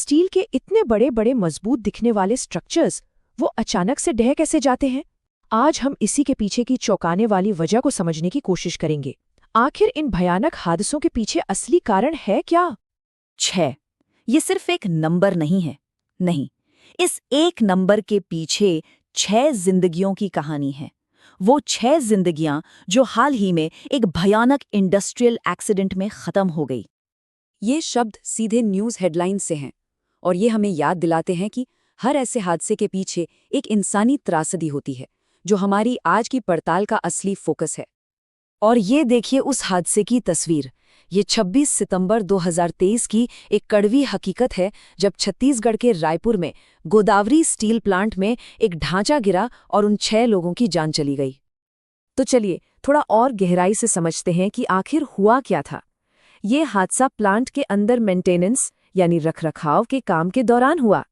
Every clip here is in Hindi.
स्टील के इतने बड़े बड़े मजबूत दिखने वाले स्ट्रक्चर्स वो अचानक से ढह कैसे जाते हैं? आज हम इसी के पीछे की चौंकाने वाली वजह को समझने की कोशिश करेंगे। आखिर इन भयानक हादसों के पीछे असली कारण है क्या? 6। ये सिर्फ एक नंबर नहीं है। नहीं, इस एक नंबर के पीछे 6 जिंदगियों की कहानी है। वो 6 जिंदगियां जो हाल ही में एक भयानक इंडस्ट्रियल एक्सीडेंट में खत्म हो गई। ये शब्द सीधे न्यूज़ हेडलाइन से हैं और ये हमें याद दिलाते हैं कि हर ऐसे हादसे के पीछे एक इंसानी त्रासदी होती है, जो हमारी आज की पड़ताल का असली फोकस है। और ये देखिए उस हादसे की तस्वीर। ये 26 सितंबर 2023 की एक कड़वी हकीकत है, जब छत्तीसगढ़ के रायपुर में गोदावरी स्टील प्लांट में एक ढांचा गिरा और उन 6 लोगों की जान चली गई। तो चलिए थोड़ा और गहराई से समझते हैं कि आखिर हुआ क्या था। ये हादसा प्लांट के अंदर मेंटेनेंस यानी रखरखाव के काम के दौरान हुआ।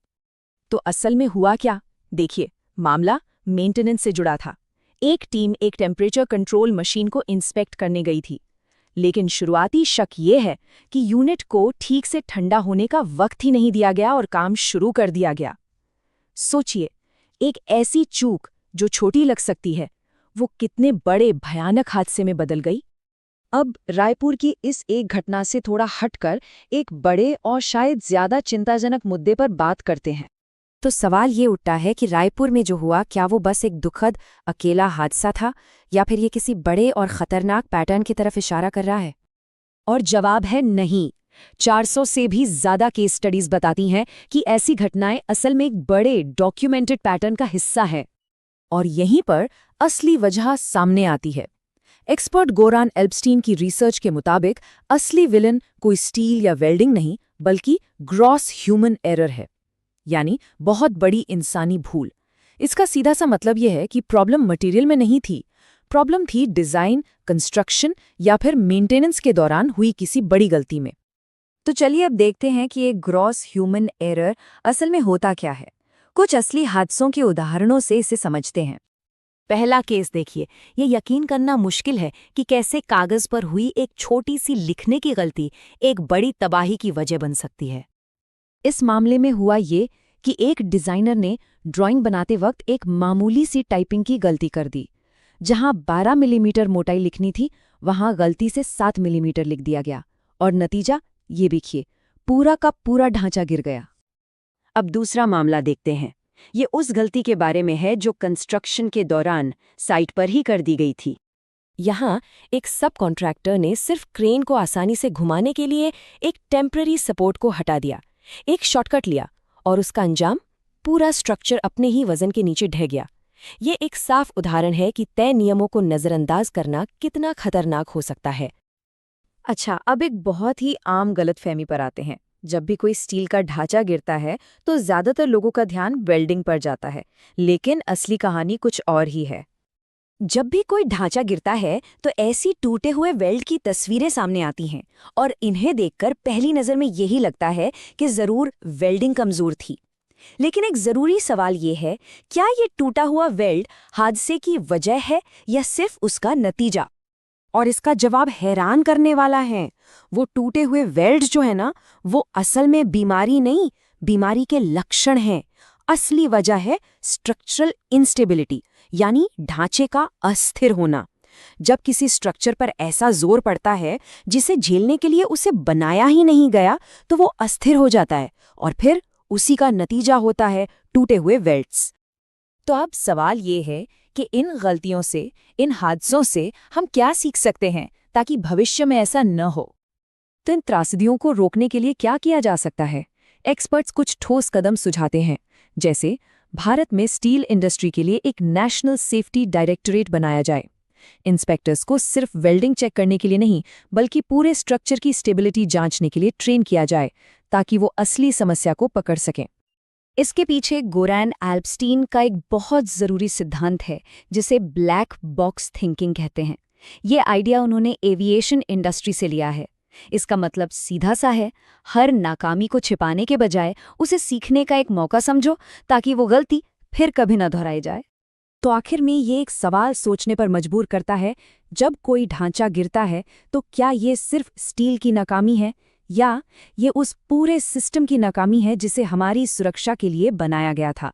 तो असल में हुआ क्या? देखिए, मामला मेंटेनेंस से जुड़ा था। एक टीम एक टेम्परेचर कंट्रोल मशीन को इंस्पेक्ट करने गई थी, लेकिन शुरुआती शक ये है कि यूनिट को ठीक से ठंडा होने का वक्त ही नहीं दिया गया और काम शुरू कर दिया गया। सोचिए, एक ऐसी चूक जो छोटी लग सकती है, वो कितने बड़े भयानक हादसे में बदल गई। अब रायपुर की इस एक घटना से थोड़ा हटकर एक बड़े और शायद ज्यादा चिंताजनक मुद्दे पर बात करते हैं। तो सवाल ये उठता है कि रायपुर में जो हुआ, क्या वो बस एक दुखद अकेला हादसा था या फिर ये किसी बड़े और खतरनाक पैटर्न की तरफ इशारा कर रहा है? और जवाब है नहीं। 400 से भी ज्यादा केस स्टडीज बताती हैं कि ऐसी घटनाएं असल में एक बड़े डॉक्यूमेंटेड पैटर्न का हिस्सा है। और यहीं पर असली वजह सामने आती है। एक्सपर्ट गोरान एल्बस्टीन की रिसर्च के मुताबिक असली विलन कोई स्टील या वेल्डिंग नहीं, बल्कि ग्रॉस ह्यूमन एरर है, यानी बहुत बड़ी इंसानी भूल। इसका सीधा सा मतलब यह है कि प्रॉब्लम मटेरियल में नहीं थी, प्रॉब्लम थी डिजाइन, कंस्ट्रक्शन या फिर मेंटेनेंस के दौरान हुई किसी बड़ी गलती में। तो चलिए अब देखते हैं कि एक ग्रॉस ह्यूमन एरर असल में होता क्या है। कुछ असली हादसों के उदाहरणों से इसे समझते हैं। पहला केस देखिए। ये यकीन करना मुश्किल है कि कैसे कागज पर हुई एक छोटी सी लिखने की गलती एक बड़ी तबाही की वजह बन सकती है। इस मामले में हुआ ये कि एक डिजाइनर ने ड्राइंग बनाते वक्त एक मामूली सी टाइपिंग की गलती कर दी। जहां 12 मिलीमीटर मोटाई लिखनी थी, वहां गलती से 7 मिलीमीटर लिख दिया गया, और नतीजा ये देखिए, पूरा का पूरा ढांचा गिर गया। अब दूसरा मामला देखते हैं। ये उस गलती के बारे में है जो कंस्ट्रक्शन के दौरान साइट पर ही कर दी गई थी। यहाँ एक सब कॉन्ट्रैक्टर ने सिर्फ क्रेन को आसानी से घुमाने के लिए एक टेम्पररी सपोर्ट को हटा दिया, एक शॉर्टकट लिया, और उसका अंजाम, पूरा स्ट्रक्चर अपने ही वजन के नीचे ढह गया। ये एक साफ उदाहरण है कि तय नियमों को नज़रअंदाज करना कितना खतरनाक हो सकता है। अच्छा, अब एक बहुत ही आम गलतफहमी पर आते हैं। जब भी कोई स्टील का ढांचा गिरता है तो ज्यादातर लोगों का ध्यान वेल्डिंग पर जाता है, लेकिन असली कहानी कुछ और ही है। जब भी कोई ढांचा गिरता है तो ऐसी टूटे हुए वेल्ड की तस्वीरें सामने आती हैं, और इन्हें देखकर पहली नज़र में यही लगता है कि ज़रूर वेल्डिंग कमज़ोर थी। लेकिन एक ज़रूरी सवाल ये है, क्या ये टूटा हुआ वेल्ड हादसे की वजह है या सिर्फ उसका नतीजा? और इसका जवाब हैरान करने वाला है। वो टूटे हुए वेल्ड जो है ना, वो असल में बीमारी नहीं, बीमारी के लक्षण हैं। असली वजह है स्ट्रक्चरल इंस्टेबिलिटी, यानी ढांचे का अस्थिर होना। जब किसी स्ट्रक्चर पर ऐसा जोर पड़ता है जिसे झेलने के लिए उसे बनाया ही नहीं गया, तो वो अस्थिर हो जाता है, और फिर उसी का नतीजा होता है टूटे हुए वेल्ड्स। तो अब सवाल ये है कि इन गलतियों से, इन हादसों से हम क्या सीख सकते हैं ताकि भविष्य में ऐसा न हो। तो इन त्रासदियों को रोकने के लिए क्या किया जा सकता है? एक्सपर्ट्स कुछ ठोस कदम सुझाते हैं, जैसे भारत में स्टील इंडस्ट्री के लिए एक नेशनल सेफ्टी डायरेक्टरेट बनाया जाए। इंस्पेक्टर्स को सिर्फ वेल्डिंग चेक करने के लिए नहीं, बल्कि पूरे स्ट्रक्चर की स्टेबिलिटी जांचने के लिए ट्रेन किया जाए, ताकि वो असली समस्या को पकड़ सकें। इसके पीछे गोरान एल्बस्टीन का एक बहुत ज़रूरी सिद्धांत है, जिसे ब्लैक बॉक्स थिंकिंग कहते हैं। ये आइडिया उन्होंने एविएशन इंडस्ट्री से लिया है। इसका मतलब सीधा सा है, हर नाकामी को छिपाने के बजाय उसे सीखने का एक मौका समझो, ताकि वो गलती फिर कभी न दोहराई जाए। तो आखिर में ये एक सवाल सोचने पर मजबूर करता है, जब कोई ढांचा गिरता है तो क्या ये सिर्फ स्टील की नाकामी है या ये उस पूरे सिस्टम की नाकामी है जिसे हमारी सुरक्षा के लिए बनाया गया था।